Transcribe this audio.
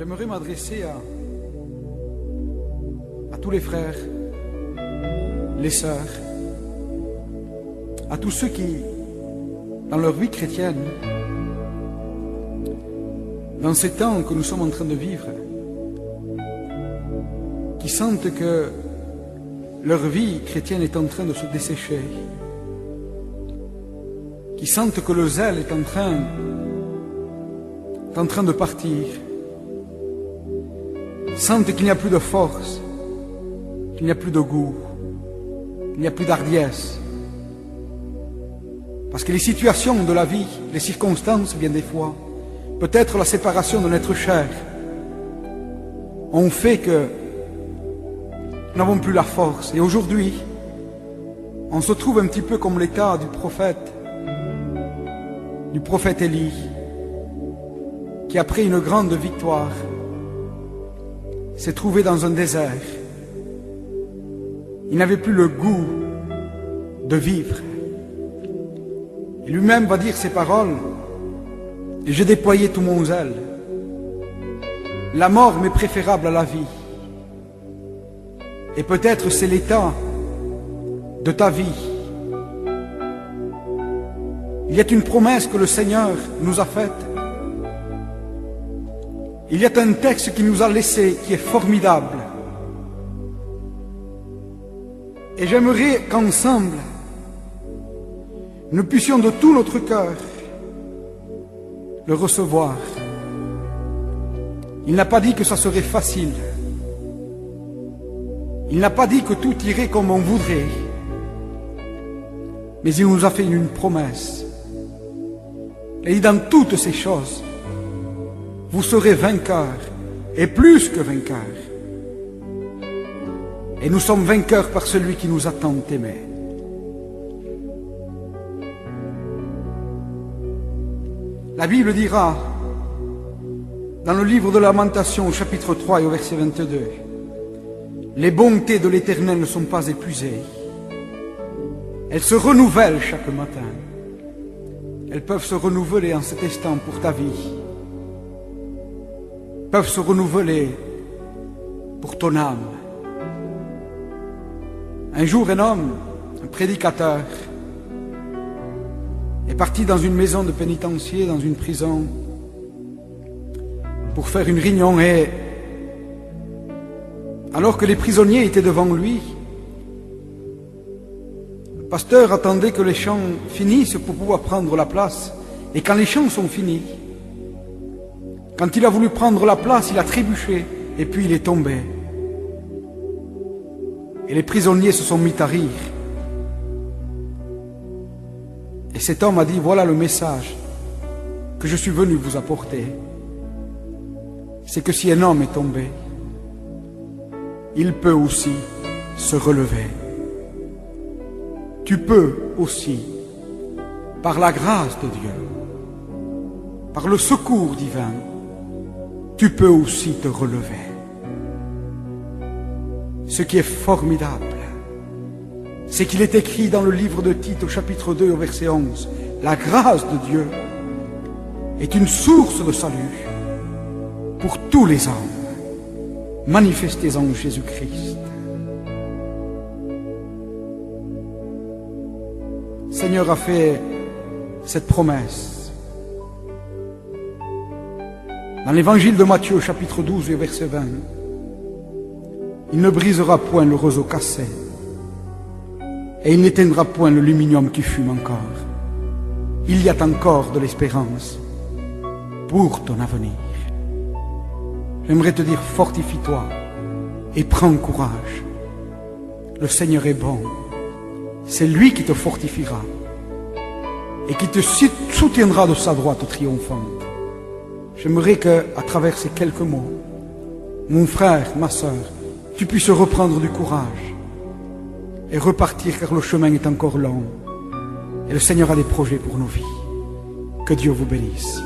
J'aimerais m'adresser à tous les frères, les sœurs, à tous ceux qui, dans leur vie chrétienne, dans ces temps que nous sommes en train de vivre, qui sentent que leur vie chrétienne est en train de se dessécher, qui sentent que le zèle est en train de partir, sentent qu'il n'y a plus de force, qu'il n'y a plus de goût, qu'il n'y a plus d'hardiesse. Parce que les situations de la vie, les circonstances, bien des fois, peut-être la séparation de notre chair, ont fait que nous n'avons plus la force. Et aujourd'hui, on se trouve un petit peu comme l'état du prophète Élie, qui après une grande victoire s'est trouvé dans un désert. Il n'avait plus le goût de vivre. Et lui-même va dire ces paroles: et j'ai déployé tout mon zèle. La mort m'est préférable à la vie. Et peut-être c'est l'état de ta vie. Il y a une promesse que le Seigneur nous a faite. Il y a un texte qui nous a laissé, qui est formidable. Et j'aimerais qu'ensemble, nous puissions de tout notre cœur le recevoir. Il n'a pas dit que ça serait facile. Il n'a pas dit que tout irait comme on voudrait. Mais il nous a fait une promesse. Et dans toutes ces choses, vous serez vainqueurs, et plus que vainqueurs. Et nous sommes vainqueurs par celui qui nous a tant aimés. La Bible dira, dans le livre de Lamentation, au chapitre 3 et au verset 22, « Les bontés de l'Éternel ne sont pas épuisées. Elles se renouvellent chaque matin. Elles peuvent se renouveler en cet instant pour ta vie. Peuvent se renouveler pour ton âme. » Un jour, un homme, un prédicateur, est parti dans une maison de pénitencier, dans une prison, pour faire une réunion. Et alors que les prisonniers étaient devant lui, le pasteur attendait que les chants finissent pour pouvoir prendre la place. Et quand les chants sont finis, quand il a voulu prendre la place, il a trébuché et puis il est tombé. Et les prisonniers se sont mis à rire. Et cet homme a dit: voilà le message que je suis venu vous apporter. C'est que si un homme est tombé, il peut aussi se relever. Tu peux aussi, par la grâce de Dieu, par le secours divin, tu peux aussi te relever. Ce qui est formidable, c'est qu'il est écrit dans le livre de Tite au chapitre 2 au verset 11, « La grâce de Dieu est une source de salut pour tous les hommes, manifestés en Jésus-Christ. » Le Seigneur a fait cette promesse. Dans l'évangile de Matthieu au chapitre 12 et au verset 20, « Il ne brisera point le roseau cassé, et il n'éteindra point le luminium qui fume encore. Il y a encore de l'espérance pour ton avenir. » J'aimerais te dire, fortifie-toi et prends courage. Le Seigneur est bon. C'est lui qui te fortifiera et qui te soutiendra de sa droite triomphante. J'aimerais qu'à travers ces quelques mots, mon frère, ma sœur, tu puisses reprendre du courage et repartir, car le chemin est encore long et le Seigneur a des projets pour nos vies. Que Dieu vous bénisse.